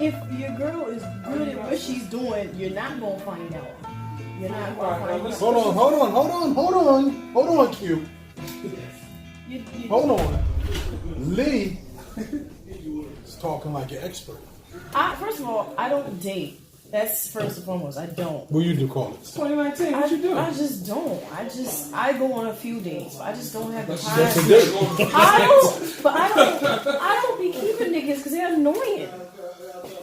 if your girl is good at what she's doing, you're not gonna find out. You're not gonna find out. Hold on, Q. Hold on. Lee is talking like an expert. First of all, I don't date. That's first and foremost. I don't. What you do, call it? 2019. What you do? I just don't. I go on a few dates. But I just don't have the time. That's a date. I don't be keeping niggas because they're annoying.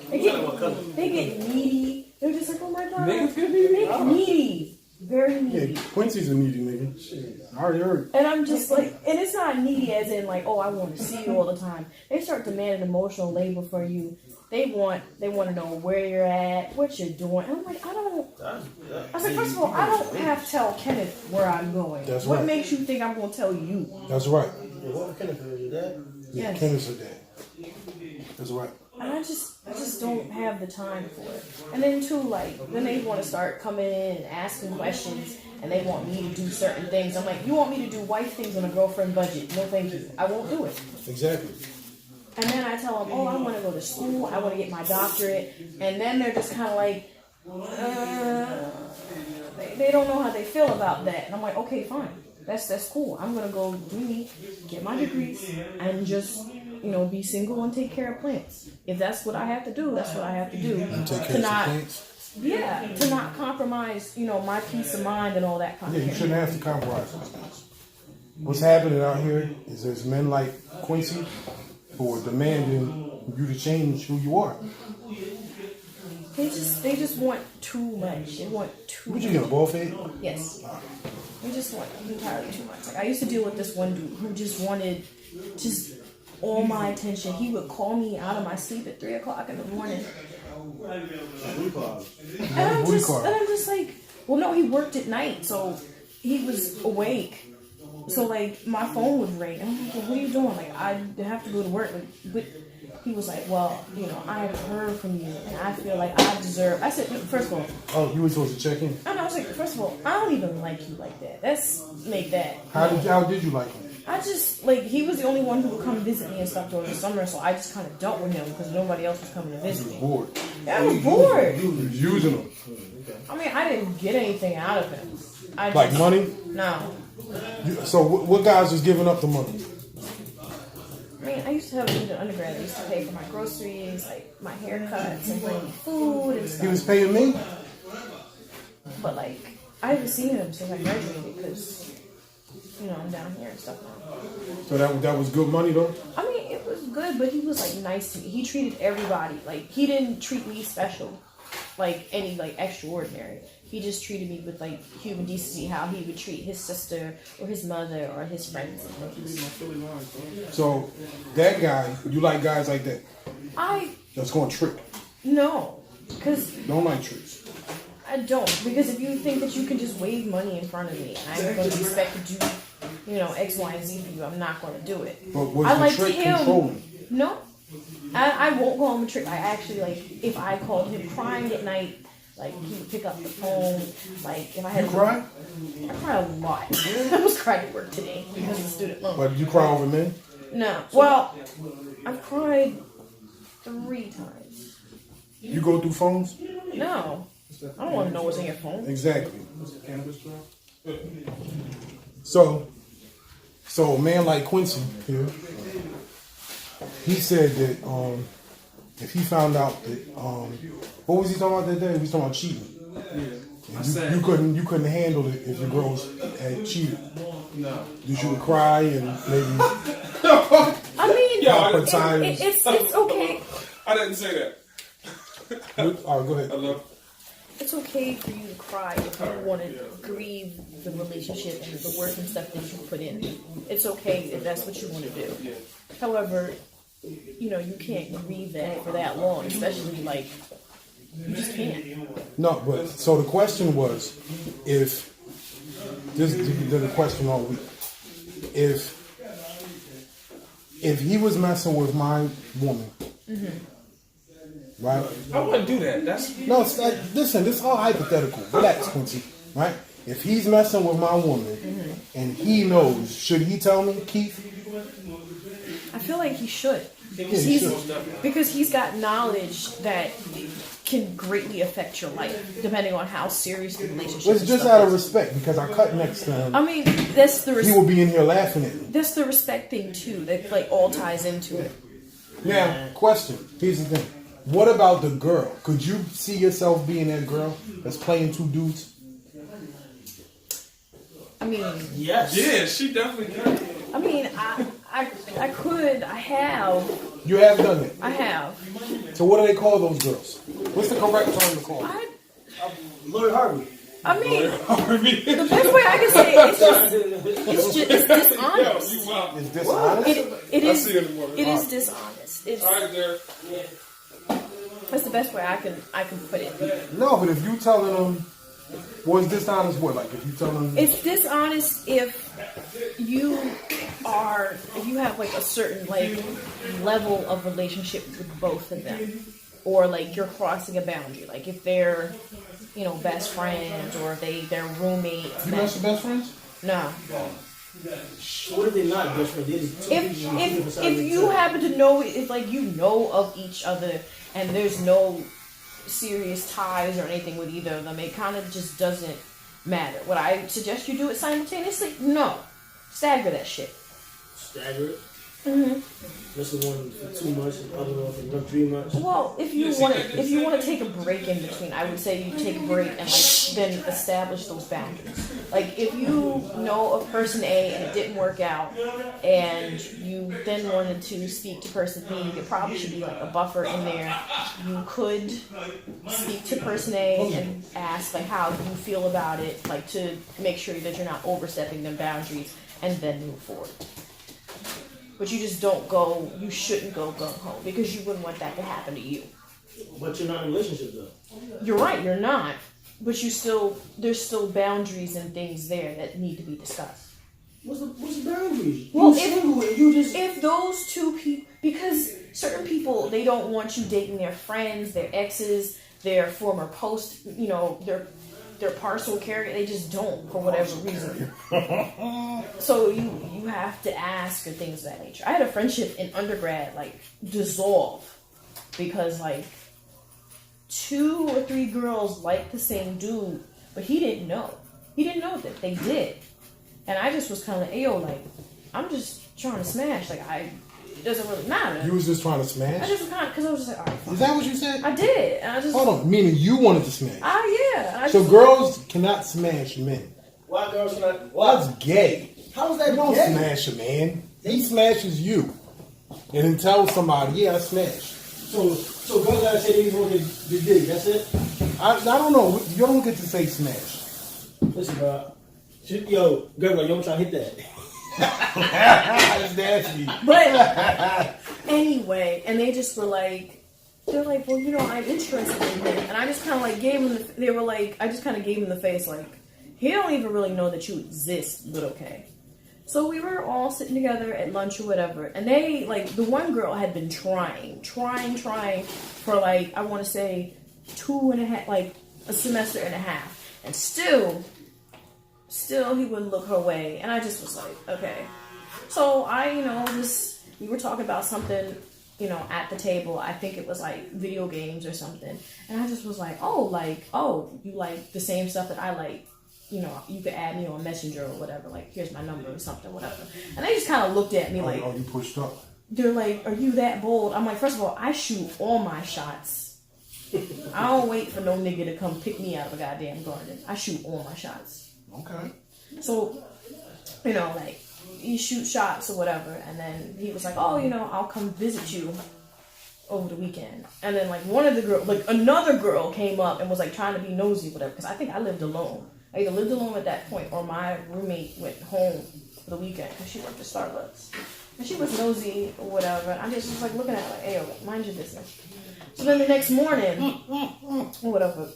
They get needy. They're just like, oh my god. Niggas get needy. Needy. Very needy. Yeah, Quincy's a needy nigga. I already heard. And I'm just like, and it's not needy as in like, oh, I want to see you all the time. They start demanding emotional labor for you. They want to know where you're at, what you're doing. And I'm like, I was like, first of all, I don't have to tell Kenneth where I'm going. That's what right. makes you think I'm going to tell you? That's right. What Kenneth is your dad? Yeah, Yes. Kenneth's a dad. That's right. And I just don't have the time for it. And then too, like, then they want to start coming in and asking questions, and they want me to do certain things. I'm like, you want me to do wife things on a girlfriend budget? No, thank you. I won't do it. Exactly. And then I tell them, oh, I want to go to school. I want to get my doctorate. And then they're just kind of like, they don't know how they feel about that. And I'm like, okay, fine. That's cool. I'm going to go get my degrees and just, be single and take care of plants. If that's what I have to do, that's what I have to do. And take care of some plants. Yeah, to not compromise, my peace of mind and all that kind of Yeah, you thing. shouldn't have to compromise those things. What's happening out here is there's men like Quincy who are demanding you to change who you are. They just want too much. They want too Would much. you get a ball fade? Yes. They just want entirely too much. Like, I used to deal with this one dude who just wanted all my attention. He would call me out of my sleep at 3 o'clock in the morning. And I'm just like, well, no, he worked at night, so he was awake. So, like, my phone would ring. And I'm like, well, what are you doing? Like, I have to go to work. But he was like, well, I have heard from you, and I feel like I deserve. I said, first of all. Oh, you were supposed to check in? I was like, first of all, I don't even like you like that. Let's make that. How did you like him? I just, like, he was the only one who would come visit me and stuff during the summer, so I just kind of dealt with him because nobody else was coming to visit me. Bored. Yeah, I was bored. You was using him. I mean, I didn't get anything out of him. Like money? No. So what guys was giving up the money? I mean, I used to have a student undergrad. I used to pay for my groceries, like my haircuts, and bring me food and stuff. He was paying me? But, like, I haven't seen him since I graduated because, I'm down here and stuff now. So that was good money though? I mean, it was good, but he was, like, nice to me. He treated everybody. Like, he didn't treat me special, like, any, like, extraordinary. He just treated me with, like, human decency, how he would treat his sister or his mother or his friends and things. So, that guy, you like guys like that? That's going to trick. No, because... Don't like tricks. I don't, because if you think that you can just wave money in front of me and I'm going to expect to do, X, Y, and Z for you, I'm not going to do it. But was I the like trick him. controlling? No. I won't call him a trick. I actually, like, if I called him crying at night, like, he would pick up the phone. Like, if I had You cry? I cry a lot. I was crying at work today because of the student loan. But you cry over men? No. Well, I've cried 3 times. You go through phones? No. I don't want to know what's in your phone. Exactly. So a man like Quincy here, he said that if he found out that what was he talking about that day? He was talking about cheating. Yeah. You couldn't handle it if your girls had cheated. No. You would cry and maybe. I mean, it's okay. I didn't say that. All right, go ahead. It's okay for you to cry if you want to grieve the relationship and the work and stuff that you put in. It's okay if that's what you want to do. However, you can't grieve that for that long, especially, like, you just can't. No, but so the question was, if this is the question all week, if he was messing with my woman, right? I wouldn't do that. No, it's like, listen, this is all hypothetical. Relax, Quincy, right? If he's messing with my woman and he knows, should he tell me, Keith? I feel like he should, Because he's got knowledge that can greatly affect your life, depending on how serious the relationship is. It's just out of respect because I cut next to him. I mean, that's the He will be in here laughing at me. that's the respect thing too. That like all ties into it. Now, question. Here's the thing. What about the girl? Could you see yourself being that girl that's playing two dudes? I mean, Yes. Yeah, she definitely can. I mean, I could, I have, You have done it. I have. So what do they call those girls? What's the correct term to call them? Lori Harvey. I mean, the best way I can say it, it's dishonest. You wild. Is dishonest? It I is. see it in the morning. It is dishonest. It's All right, there. that's the best way I can put it. No, but if you telling them, well, it's dishonest what? Like if you tell them, It's dishonest if you have like a certain like level of relationship with both of them, or like you're crossing a boundary. Like if they're, best friends, or they're roommates. you guys are best friends? No. What if they're not best friends? They're just two people on different sides If of you the happen to know, if like you know of each other and there's no serious ties or anything with either of them, it kind of just doesn't matter. Would I suggest you do it simultaneously? No. Stagger that shit. stagger it. Mm-hmm. This is one for 2 months, and the other one for another 3 months. Well, if you want to take a break in between, I would say you take a break and like then establish those boundaries. Like if you know of person A and it didn't work out, and you then wanted to speak to person B, there probably should be like a buffer in there. You could speak to person A and ask like how you feel about it, like to make sure that you're not overstepping them boundaries, and then move forward. But you just you shouldn't go gung-ho, because you wouldn't want that to happen to you. But you're not in a relationship though. You're right, you're not. But there's still boundaries and things there that need to be discussed. What's the boundaries? Well, You single and you just if those two people, because certain people, they don't want you dating their friends, their exes, their former their parcel carrier, they just don't, for whatever reason. So you have to ask or things of that nature. I had a friendship in undergrad dissolve because 2 or 3 girls liked the same dude, but he didn't know. He didn't know that they did. And I just was kind of I'm just trying to smash. It doesn't really matter. You was just trying to I smash? just was because I was just all right, fine. Is that what you said? I did. And I just Hold on, meaning you wanted to smash. yeah. So girls cannot smash men. why girls cannot? That's gay. How is that You don't gay? smash a man. He smashes you. And then tell somebody, yeah, I smashed. So girls gotta say they just want to dig. That's it. I don't know. You don't get to say smash. Listen, bro. Yo, girl, you don't try to hit that. That's nasty. But anyway, and they just were they're well, I'm interested in him, and I just kind of gave him. I just kind of gave him the face, he don't even really know that you exist, but okay. So we were all sitting together at lunch or whatever, and they the one girl had been trying for I want to say 2.5, a semester and a half, and still he wouldn't look her way, and I just was okay. So we were talking about something, at the table. I think it was video games or something, and I just was oh, you like the same stuff that I like. You could add me on Messenger or whatever. Here's my number or something, whatever. And they just kind of looked at me oh, you pushed up. They're are you that bold? I'm first of all, I shoot all my shots. I don't wait for no nigga to come pick me out of a goddamn garden. I shoot all my shots. Okay. So, you shoot shots or whatever, and then he was oh, I'll come visit you over the weekend. And then one of the girls, another girl came up and was trying to be nosy, whatever, because I think I lived alone. I either lived alone at that point or my roommate went home for the weekend because she worked at Starbucks. And she was nosy or whatever. I just was looking at her hey, yo, mind your business. So then the next morning, or whatever,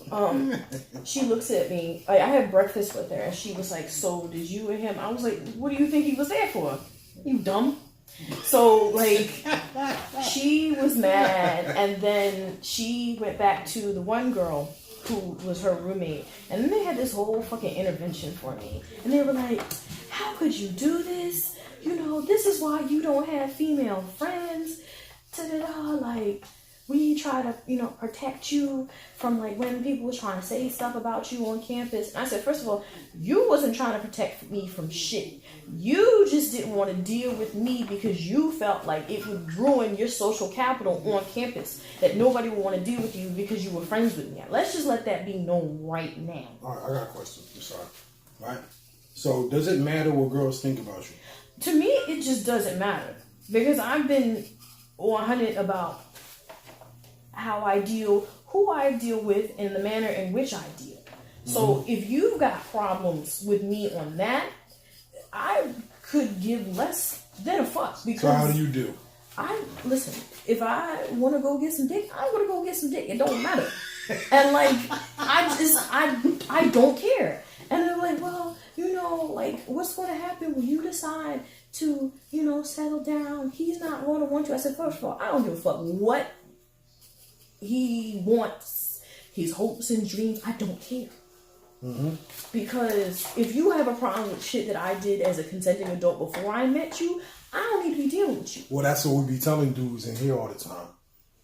she looks at me. I had breakfast with her, and she was so did you and him? I was what do you think he was there for? You dumb. So, she was mad, and then she went back to the one girl who was her roommate, and then they had this whole fucking intervention for me. And they were how could you do this? This is why you don't have female friends. like, we try to, protect you from, like, when people was trying to say stuff about you on campus. And I said, first of all, you wasn't trying to protect me from shit. You just didn't want to deal with me because you felt like it would ruin your social capital on campus, that nobody would want to deal with you because you were friends with me. Let's just let that be known right now. All right, I got a question. I'm sorry. Right? So, does it matter what girls think about you? To me, it just doesn't matter. Because I've been 100 about how I deal, who I deal with, and the manner in which I deal. So if you've got problems with me on that, I could give less than a fuck. Because so how do you do? Listen, if I want to go get some dick, I want to go get some dick. It don't matter. And like, I don't care. And they're like, well, like, what's going to happen when you decide to, settle down? He's not going to want you. I said, first of all, I don't give a fuck what he wants, his hopes and dreams. I don't care. Because if you have a problem with shit that I did as a consenting adult before I met you, I don't need to be dealing with you. Well, that's what we be telling dudes in here all the time,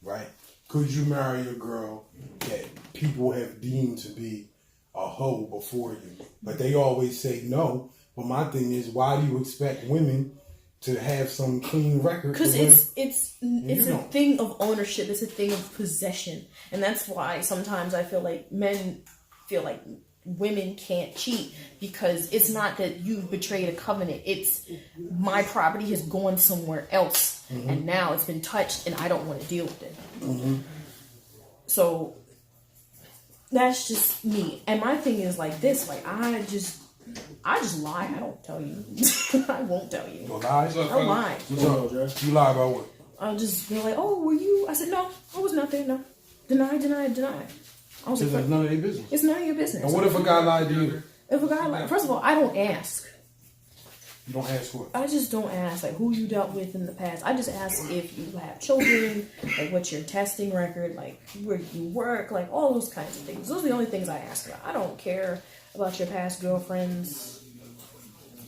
right? Could you marry a girl that people have deemed to be a hoe before you? But they always say no. But my thing is, why do you expect women to have some clean record? Because it's a thing of ownership. It's a thing of possession. And that's why sometimes I feel like men feel like women can't cheat, because it's not that you've betrayed a covenant. It's my property has gone somewhere else, and now it's been touched, and I don't want to deal with it. So that's just me. And my thing is like this: like I just lie. I don't tell you. I won't tell you. You lie? I lie. You lie about what? I'll just be like, "Oh, were you?" I said, "No, I was not there. No, deny." I was It's like, none of their business. it's none of your business. And what if a guy lied to you? If a guy lied, first of all, I don't ask. You don't ask what? I just don't ask like who you dealt with in the past. I just ask if you have children, like what's your testing record, like where you work, like all those kinds of things. Those are the only things I ask about. I don't care about your past girlfriends.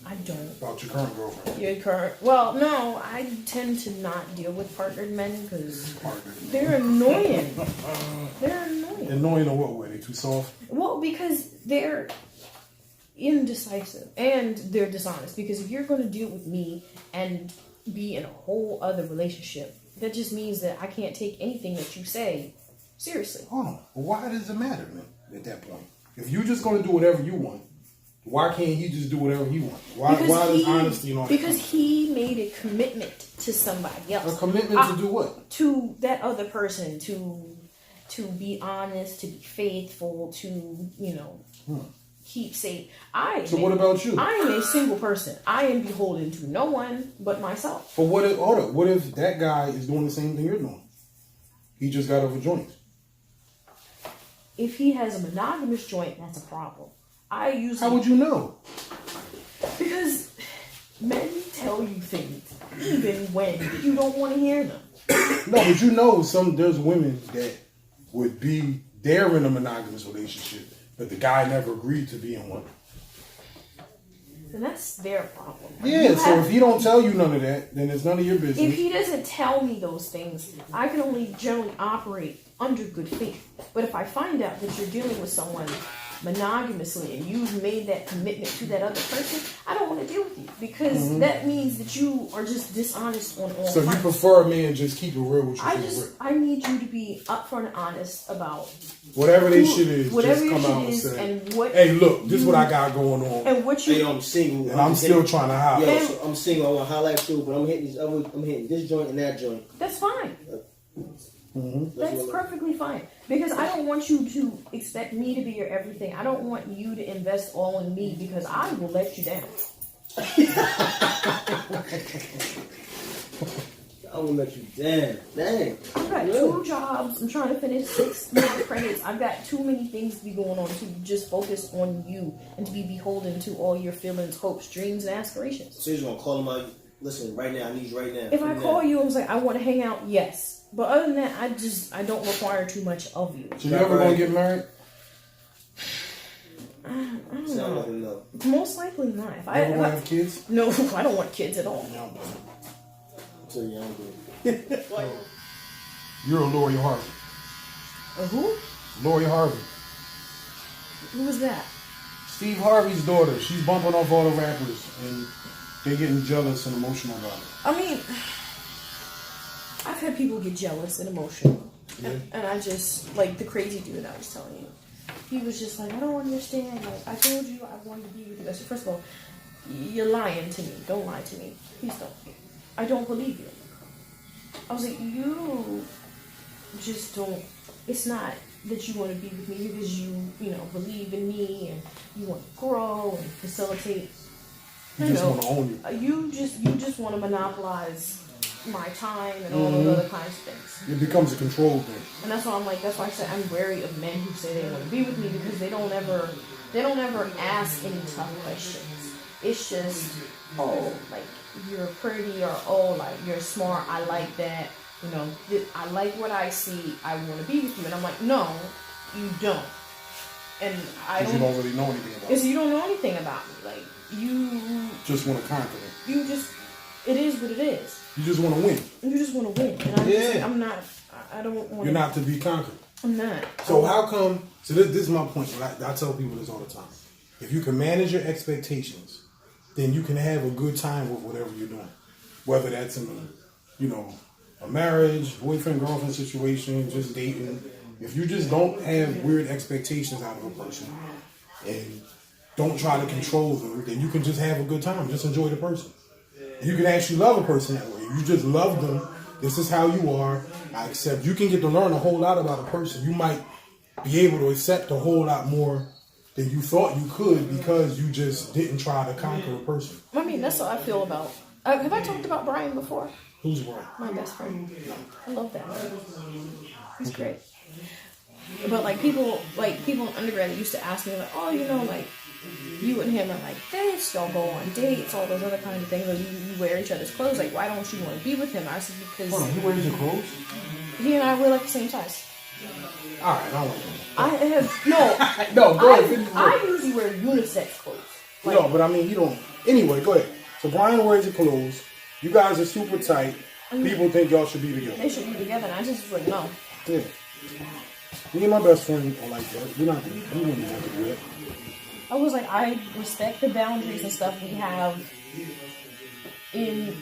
I don't. About your current girlfriend? Your current? Well, no. I tend to not deal with partnered men because they're annoying. They're annoying. Annoying in what way? They too soft? Well, because they're indecisive and they're dishonest. Because if you're going to deal with me and be in a whole other relationship, that just means that I can't take anything that you say seriously. Hold on. Well, why does it matter, man, at that point? If you're just going to do whatever you want, why can't he just do whatever he wants? Why is honesty and all that? Because he made a commitment to somebody else. A commitment to do what? To that other person, to be honest, to be faithful, to, keep safe. So what about you? I am a single person. I am beholden to no one but myself. But what if that guy is doing the same thing you're doing? He just got over joints. If he has a monogamous joint, that's a problem. How would you know? Because men tell you things even when you don't want to hear them. No, but there's women that they're in a monogamous relationship, but the guy never agreed to be in one. And that's their problem. Yeah, so if he don't tell you none of that, then it's none of your business. If he doesn't tell me those things, I can only generally operate under good faith. But if I find out that you're dealing with someone monogamously and you've made that commitment to that other person, I don't want to deal with you, because that means that you are just dishonest on all So fronts. you prefer a man just keep it real with you? I need you to be upfront and honest about whatever they shit is. Whatever just your come out shit is, and say, and what. hey, look, this is what I got going on, and what you. Hey, I'm single, and I'm still trying to holler. Yo, so I'm single. I want to highlight too, but I'm hitting this joint and that joint. That's fine. That's perfectly fine. Because I don't want you to expect me to be your everything. I don't want you to invest all in me, because I will let you down. I will let you down. Dang. I've got 2 jobs. I'm trying to finish 6 more credits. I've got too many things to be going on to just focus on you and to be beholden to all your feelings, hopes, dreams, and aspirations. So you're just going to call him out, listen, right now, I need you right now. If I call you and was like, I want to hang out, yes. But other than that, I don't require too much of you. So you ever gonna get married? I don't Sound know. like a no. Most likely not. If You ever gonna have kids? No, I don't want kids at all. No, I'm So yeah, I'm good. You're a Lori Harvey. A who? Lori Harvey. Who was that? Steve Harvey's daughter. She's bumping off all the rappers, and they're getting jealous and emotional about it. I mean, I've had people get jealous and emotional. Yeah. And I just, like the crazy dude I was telling you. He was just like, I don't understand. Like, I told you I wanted to be with you. I said, first of all, you're lying to me. Don't lie to me. Please don't. I don't believe you. I was like, you just don't. It's not that you want to be with me because you believe in me and you want to grow and facilitate. You just want to own you. You just want to monopolize my time and all those other kinds of things. It becomes a control thing. And that's why I'm like, that's why I said I'm wary of men who say they want to be with me because they don't ever ask any tough questions. It's just, oh, like you're pretty or oh, like you're smart. I like that. I like what I see. I want to be with you. And I'm like, no, you don't. And I don't. You don't really know anything about Because you don't know anything about me. Like you just want to conquer it. It is what it is. You just want to win. You just want to win. And I'm not. I don't want. You're not to be conquered. I'm not. So how come? So this is my point. I tell people this all the time. If you can manage your expectations, then you can have a good time with whatever you're doing. Whether that's in a marriage, boyfriend, girlfriend situation, just dating. If you just don't have weird expectations out of a person and don't try to control them, then you can just have a good time. Just enjoy the person. You can actually love a person that way. You just love them. This is how you are. I accept. You can get to learn a whole lot about a person. You might be able to accept a whole lot more than you thought you could because you just didn't try to conquer a person. I mean, that's what I feel about. Have I talked about Brian before? Who's Brian? My best friend. I love that man. He's great. But people in undergrad used to ask me like, oh, like you and him are like this, y'all go on dates, all those other kinds of things, or you wear each other's clothes. Like, why don't you want to be with him? I said because Hold on, he wears your clothes? He and I wear like the same size. All right, I don't want I have no. No, go ahead. I usually wear unisex clothes. Like, no, but I mean you don't. Anyway, go ahead. So Brian wears your clothes. You guys are super tight. People think y'all should be together. They should be together, and I just was like, no. Yeah. Me and my best friend are like that. We wouldn't have to do that. I was like, I respect the boundaries and stuff we have in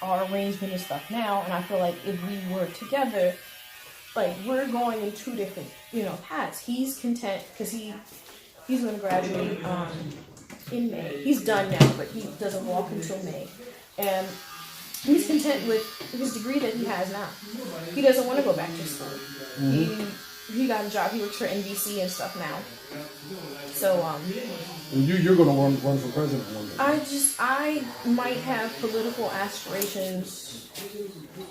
our arrangement and stuff now, and I feel like if we were together, like we're going in two different, paths. He's content because he's going to graduate in May. He's done now, but he doesn't walk until May, and he's content with his degree that he has now. He doesn't want to go back to school. Mm-hmm. He got a job. He works for NBC and stuff now. So, and you're going to run for president one day. I might have political aspirations.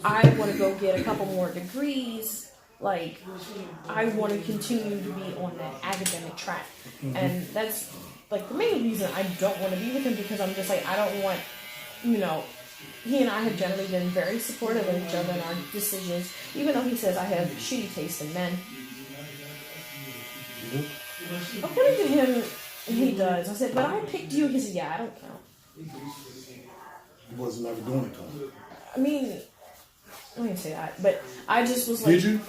I want to go get a couple more degrees. Like, I want to continue to be on that academic track. Mm-hmm. And that's, like, the main reason I don't want to be with him because I'm just like, I don't want, he and I have generally been very supportive of each other in our decisions, even though he says I have shitty taste in men. Mm-hmm. According to him, he does. I said, but I picked you. He said, yeah, I don't count. He wasn't ever doing it to him. I mean, I didn't say that, but I just was like... Did you?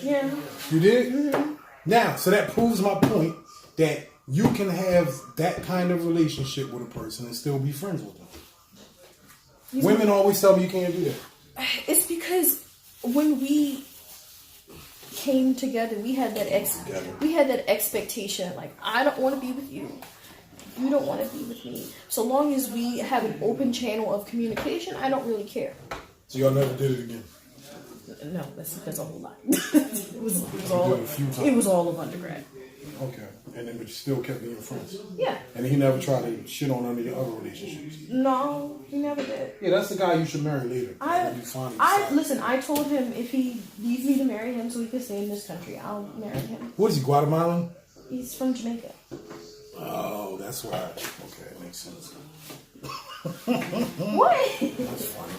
Yeah. You did? Mm-hmm. Now, so that proves my point that you can have that kind of relationship with a person and still be friends with them. Women always tell me you can't do that. It's because when we came together, we had that expectation. Like, I don't want to be with you. You don't want to be with me. So long as we have an open channel of communication, I don't really care. So y'all never did it again? No, that's a whole lot. It was all of undergrad. Okay. And then but you still kept being friends? Yeah. And he never tried to shit on any of your other relationships? No, he never did. Yeah, that's the guy you should marry later. Listen, I told him if he needs me to marry him so he can stay in this country, I'll marry him. What is he, Guatemalan? He's from Jamaica. Oh, that's why. Okay, that makes sense. What? That's funny.